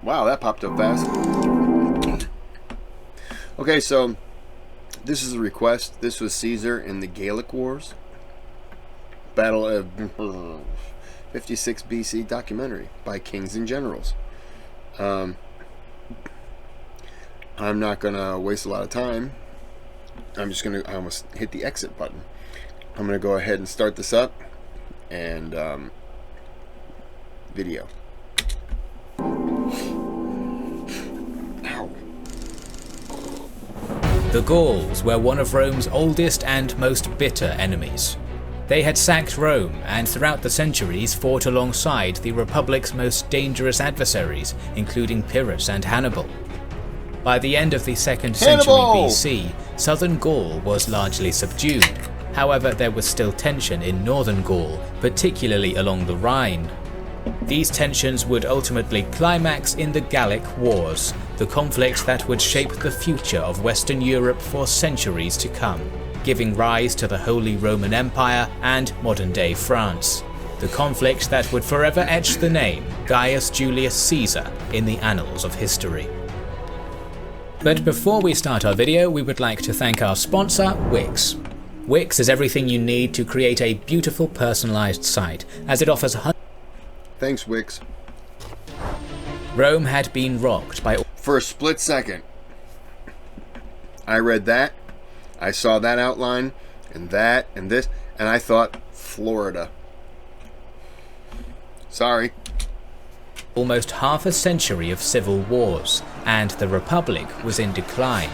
Wow, that popped up fast. Okay, so this is a request. This was Caesar in the Gallic Wars. Battle of 56 BC documentary by Kings and Generals. I'm not going to waste a lot of time. I'm just going to, I almost hit the exit button. I'm going to go ahead and start this up and video. Ow. The Gauls were one of Rome's oldest and most bitter enemies. They had sacked Rome and throughout the centuries fought alongside the Republic's most dangerous adversaries, including Pyrrhus and Hannibal. By the end of the 2nd century BC, southern Gaul was largely subdued. However, there was still tension in northern Gaul, particularly along the Rhine. These tensions would ultimately climax in the Gallic Wars, the conflict that would shape the future of Western Europe for centuries to come, giving rise to the Holy Roman Empire and modern-day France. The conflict that would forever etch the name Gaius Julius Caesar in the annals of history. But before we start our video, we would like to thank our sponsor, Wix. Wix is everything you need to create a beautiful personalized site, as it offers Thanks, Wix. Rome had been rocked by... For a split second, I read that, I saw that outline, and that, and this, and I thought, Florida. Sorry. Almost half a century of civil wars, and the Republic was in decline.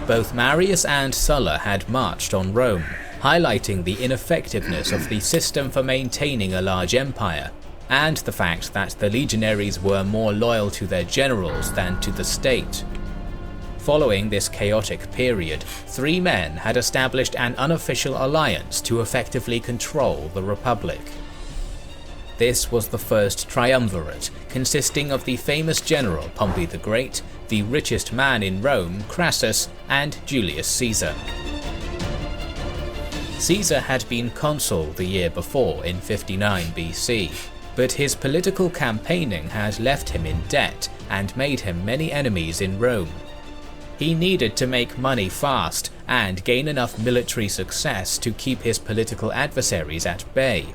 Both Marius and Sulla had marched on Rome, highlighting the ineffectiveness of the system for maintaining a large empire, and the fact that the legionaries were more loyal to their generals than to the state. Following this chaotic period, 3 men had established an unofficial alliance to effectively control the Republic. This was the first triumvirate, consisting of the famous general Pompey the Great, the richest man in Rome, Crassus, and Julius Caesar. Caesar had been consul the year before in 59 BC, but his political campaigning had left him in debt and made him many enemies in Rome. He needed to make money fast and gain enough military success to keep his political adversaries at bay.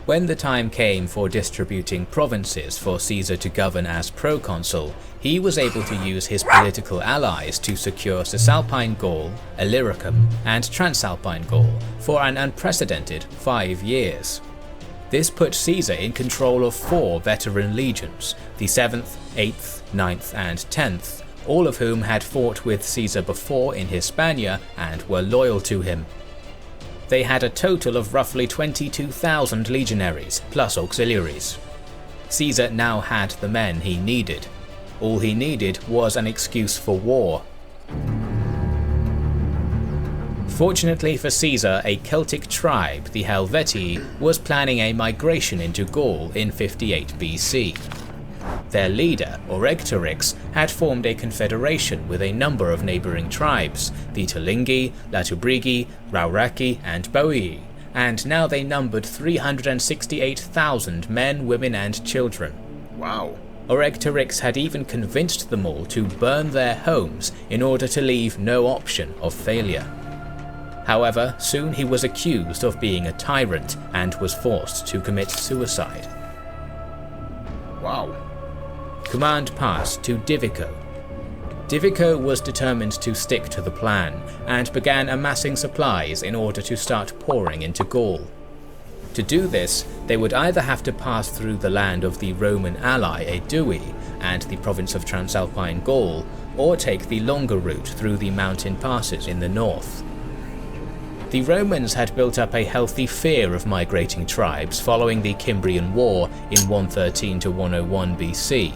When the time came for distributing provinces for Caesar to govern as proconsul, he was able to use his political allies to secure Cisalpine Gaul, Illyricum, and Transalpine Gaul for an unprecedented 5 years. This put Caesar in control of 4 veteran legions, the 7th, 8th, 9th, and 10th, all of whom had fought with Caesar before in Hispania and were loyal to him. They had a total of roughly 22,000 legionaries, plus auxiliaries. Caesar now had the men he needed. All he needed was an excuse for war. Fortunately for Caesar, a Celtic tribe, the Helvetii, was planning a migration into Gaul in 58 BC. Their leader, Orectorix, had formed a confederation with a number of neighbouring tribes, the Tulingi, Latubrigi, Rauraki, and Boii, and now they numbered 368,000 men, women, and children. Wow. Orectorix had even convinced them all to burn their homes in order to leave no option of failure. However, soon he was accused of being a tyrant and was forced to commit suicide. Wow. Command passed to Divico. Divico was determined to stick to the plan and began amassing supplies in order to start pouring into Gaul. To do this, they would either have to pass through the land of the Roman ally Aedui and the province of Transalpine Gaul, or take the longer route through the mountain passes in the north. The Romans had built up a healthy fear of migrating tribes following the Cimbrian War in 113 to 101 BC,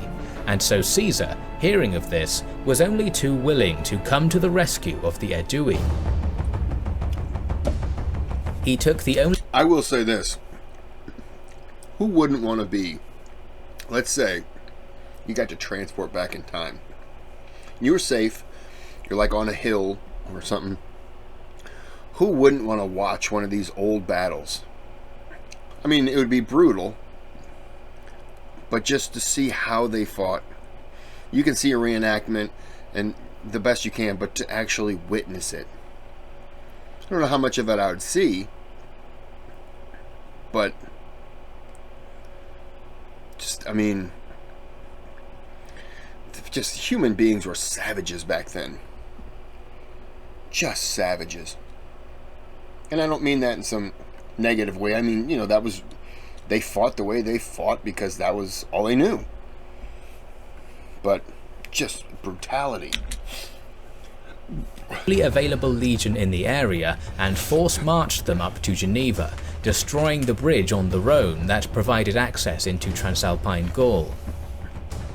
and so Caesar, hearing of this, was only too willing to come to the rescue of the Aedui. He took the only... I will say this. Who wouldn't want to be, let's say, you got to transport back in time. You're safe, you're like on a hill or something. Who wouldn't want to watch one of these old battles? I mean, it would be brutal, but just to see how they fought. You can see a reenactment and the best you can, but to actually witness it. I don't know how much of it I would see, but just, I mean, just human beings were savages back then. Just savages. And I don't mean that in some negative way. I mean, you know, they fought the way they fought because that was all they knew. But just brutality. Available legion in the area and force marched them up to Geneva, destroying the bridge on the Rhone that provided access into Transalpine Gaul.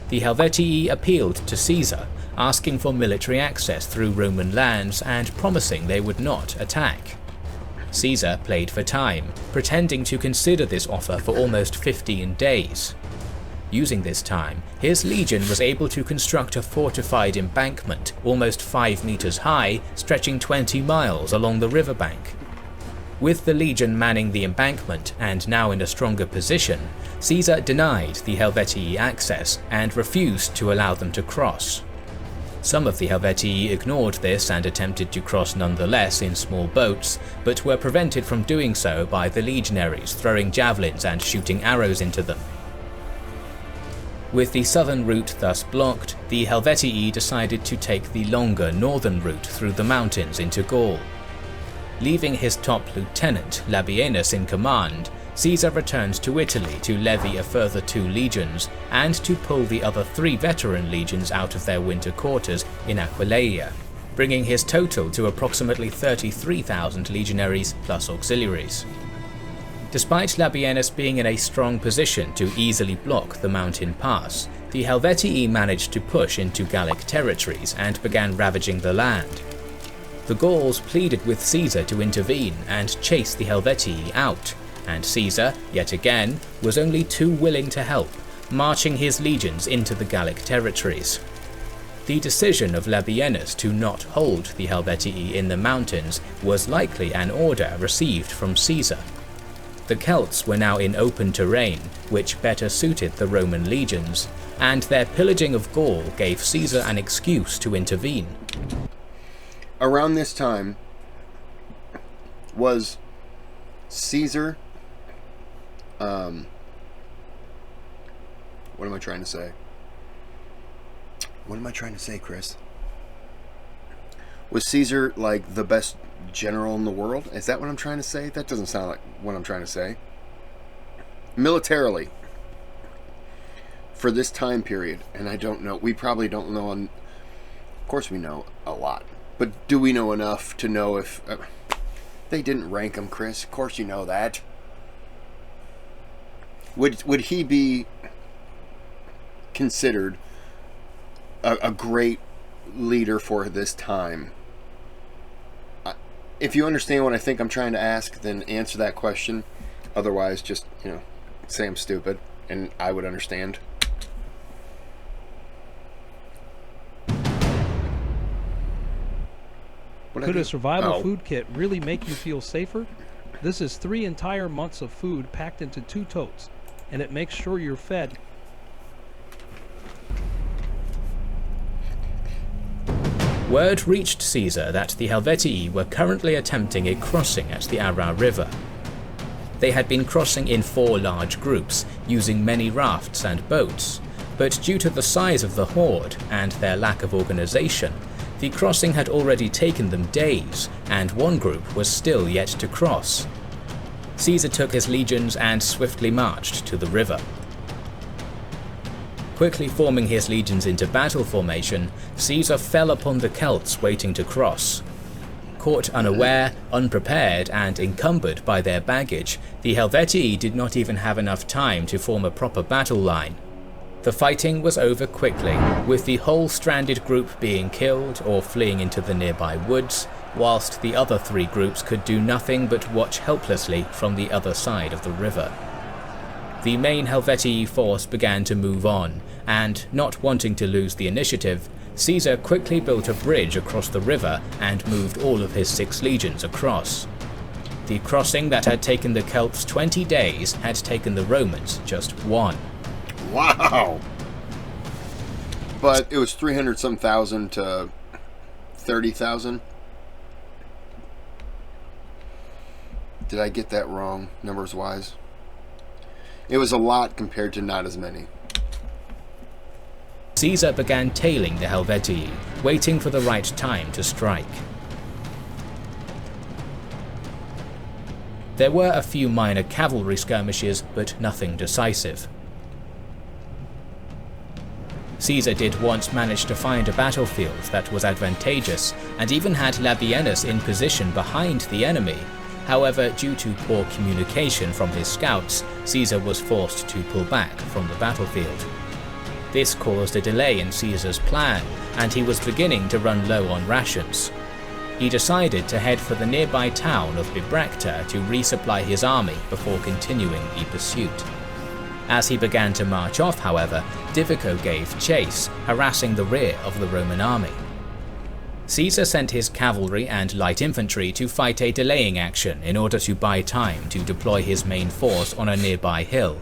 The Helvetii appealed to Caesar, asking for military access through Roman lands and promising they would not attack. Caesar played for time, pretending to consider this offer for almost 15 days. Using this time, his legion was able to construct a fortified embankment almost 5 meters high, stretching 20 miles along the riverbank. With the legion manning the embankment and now in a stronger position, Caesar denied the Helvetii access and refused to allow them to cross. Some of the Helvetii ignored this and attempted to cross nonetheless in small boats, but were prevented from doing so by the legionaries throwing javelins and shooting arrows into them. With the southern route thus blocked, the Helvetii decided to take the longer northern route through the mountains into Gaul. Leaving his top lieutenant, Labienus, in command, Caesar returned to Italy to levy a further 2 legions and to pull the other 3 veteran legions out of their winter quarters in Aquileia, bringing his total to approximately 33,000 legionaries plus auxiliaries. Despite Labienus being in a strong position to easily block the mountain pass, the Helvetii managed to push into Gallic territories and began ravaging the land. The Gauls pleaded with Caesar to intervene and chase the Helvetii out, and Caesar, yet again, was only too willing to help, marching his legions into the Gallic territories. The decision of Labienus to not hold the Helvetii in the mountains was likely an order received from Caesar. The Celts were now in open terrain, which better suited the Roman legions, and their pillaging of Gaul gave Caesar an excuse to intervene. Around this time was Caesar, what am I trying to say? What am I trying to say, Kris? Was Caesar like the best general in the world? Is that what I'm trying to say? That doesn't sound like what I'm trying to say. Militarily, for this time period, and I don't know, we probably don't know, of course we know a lot, but do we know enough to know if they didn't rank him, Kris? Of course you know that. Would he be considered a great leader for this time? If you understand what I think I'm trying to ask, then answer that question. Otherwise, just, say I'm stupid, and I would understand. Could a survival food kit really make you feel safer? This is 3 entire months of food packed into 2 totes, and it makes sure you're fed. Word reached Caesar that the Helvetii were currently attempting a crossing at the Ara River. They had been crossing in 4 large groups, using many rafts and boats, but due to the size of the horde and their lack of organization, the crossing had already taken them days, and one group was still yet to cross. Caesar took his legions and swiftly marched to the river. Quickly forming his legions into battle formation, Caesar fell upon the Celts waiting to cross. Caught unaware, unprepared, and encumbered by their baggage, the Helvetii did not even have enough time to form a proper battle line. The fighting was over quickly, with the whole stranded group being killed or fleeing into the nearby woods, whilst the other 3 groups could do nothing but watch helplessly from the other side of the river. The main Helvetii force began to move on, and, not wanting to lose the initiative, Caesar quickly built a bridge across the river and moved all of his 6 legions across. The crossing that had taken the Celts 20 days had taken the Romans just 1. Wow. But it was 300-some thousand to 30,000. Did I get that wrong, numbers-wise? It was a lot compared to not as many. Caesar began tailing the Helvetii, waiting for the right time to strike. There were a few minor cavalry skirmishes, but nothing decisive. Caesar did once manage to find a battlefield that was advantageous, and even had Labienus in position behind the enemy. However, due to poor communication from his scouts, Caesar was forced to pull back from the battlefield. This caused a delay in Caesar's plan, and he was beginning to run low on rations. He decided to head for the nearby town of Bibracte to resupply his army before continuing the pursuit. As he began to march off, however, Divico gave chase, harassing the rear of the Roman army. Caesar sent his cavalry and light infantry to fight a delaying action in order to buy time to deploy his main force on a nearby hill.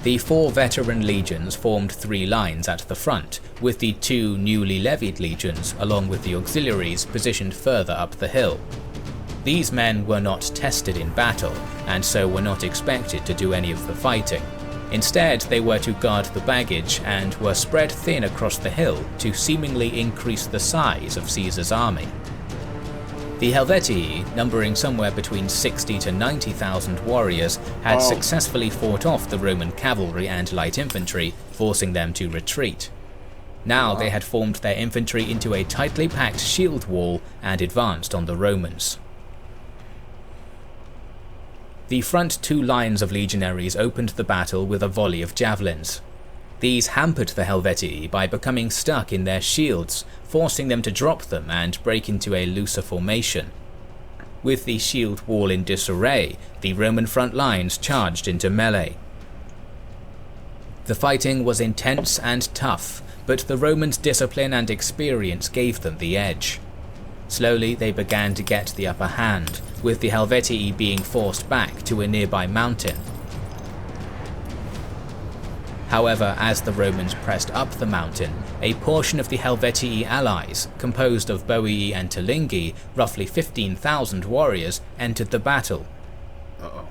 The 4 veteran legions formed 3 lines at the front, with the 2 newly levied legions along with the auxiliaries positioned further up the hill. These men were not tested in battle, and so were not expected to do any of the fighting. Instead, they were to guard the baggage and were spread thin across the hill to seemingly increase the size of Caesar's army. The Helvetii, numbering somewhere between 60 to 90,000 warriors, had successfully fought off the Roman cavalry and light infantry, forcing them to retreat. Now they had formed their infantry into a tightly packed shield wall and advanced on the Romans. The front 2 lines of legionaries opened the battle with a volley of javelins. These hampered the Helvetii by becoming stuck in their shields, forcing them to drop them and break into a looser formation. With the shield wall in disarray, the Roman front lines charged into melee. The fighting was intense and tough, but the Romans' discipline and experience gave them the edge. Slowly they began to get the upper hand, with the Helvetii being forced back to a nearby mountain. However, as the Romans pressed up the mountain, a portion of the Helvetii allies, composed of Boii and Tulingi, roughly 15,000 warriors, entered the battle.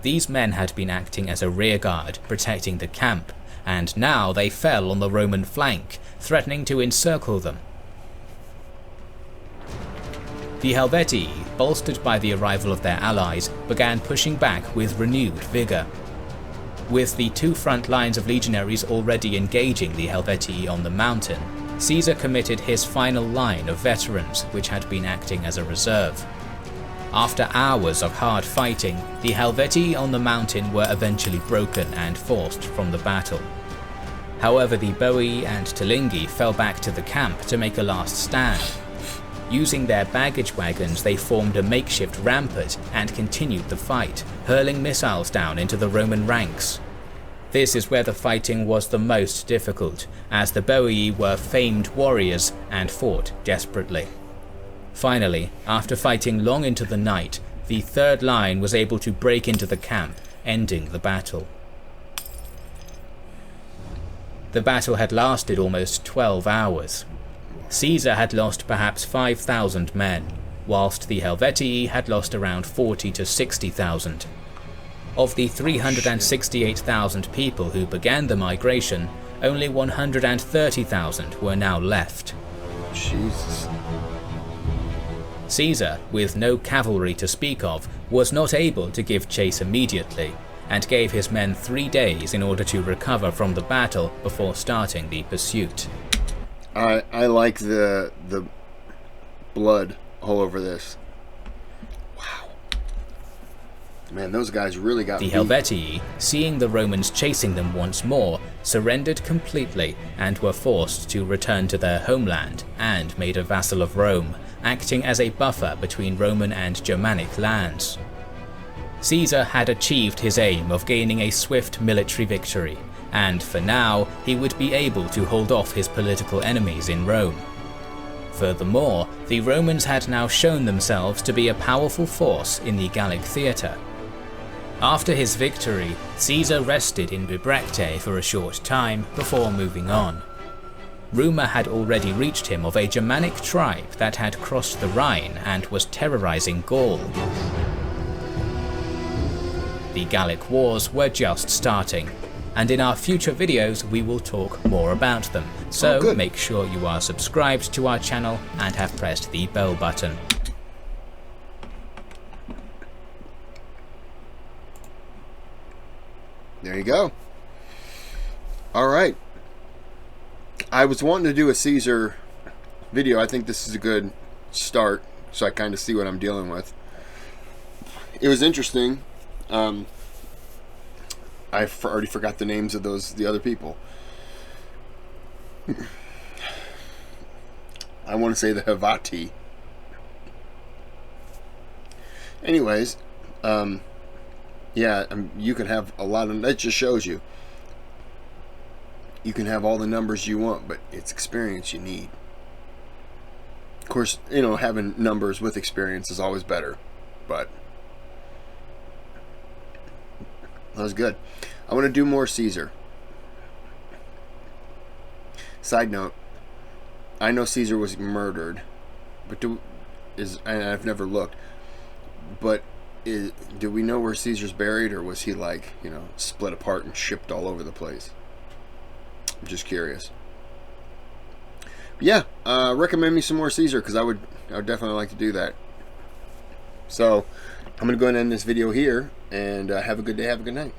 These men had been acting as a rearguard, protecting the camp, and now they fell on the Roman flank, threatening to encircle them. The Helvetii, bolstered by the arrival of their allies, began pushing back with renewed vigour. With the 2 front lines of legionaries already engaging the Helvetii on the mountain, Caesar committed his final line of veterans, which had been acting as a reserve. After hours of hard fighting, the Helvetii on the mountain were eventually broken and forced from the battle. However, the Boii and Tulingi fell back to the camp to make a last stand. Using their baggage wagons, they formed a makeshift rampart and continued the fight, hurling missiles down into the Roman ranks. This is where the fighting was the most difficult, as the Boii were famed warriors and fought desperately. Finally, after fighting long into the night, the 3rd line was able to break into the camp, ending the battle. The battle had lasted almost 12 hours. Caesar had lost perhaps 5,000 men, whilst the Helvetii had lost around 40 to 60,000. Of the 368,000 people who began the migration, only 130,000 were now left. Jesus. Caesar, with no cavalry to speak of, was not able to give chase immediately, and gave his men 3 days in order to recover from the battle before starting the pursuit. I like the blood all over this. Wow. Man, those guys really got The beat. Helvetii, seeing the Romans chasing them once more, surrendered completely and were forced to return to their homeland and made a vassal of Rome, acting as a buffer between Roman and Germanic lands. Caesar had achieved his aim of gaining a swift military victory, and for now, he would be able to hold off his political enemies in Rome. Furthermore, the Romans had now shown themselves to be a powerful force in the Gallic theatre. After his victory, Caesar rested in Bibracte for a short time before moving on. Rumour had already reached him of a Germanic tribe that had crossed the Rhine and was terrorising Gaul. The Gallic Wars were just starting, and in our future videos we will talk more about them, so make sure you are subscribed to our channel and have pressed the bell button. There you go. Alright. I was wanting to do a Caesar video. I think this is a good start, so I kind of see what I'm dealing with. It was interesting. I already forgot the names of the other people. I want to say the Havati. Anyways, yeah, you can have a lot of, that just shows you. You can have all the numbers you want, but it's experience you need. Of course, you know, having numbers with experience is always better, but that was good. I want to do more Caesar. Side note, I know Caesar was murdered, but and I've never looked, but do we know where Caesar's buried, or was he, like, you know, split apart and shipped all over the place? I'm just curious. But yeah, recommend me some more Caesar, because I would definitely like to do that. So I'm going to go ahead and end this video here, and have a good day, have a good night.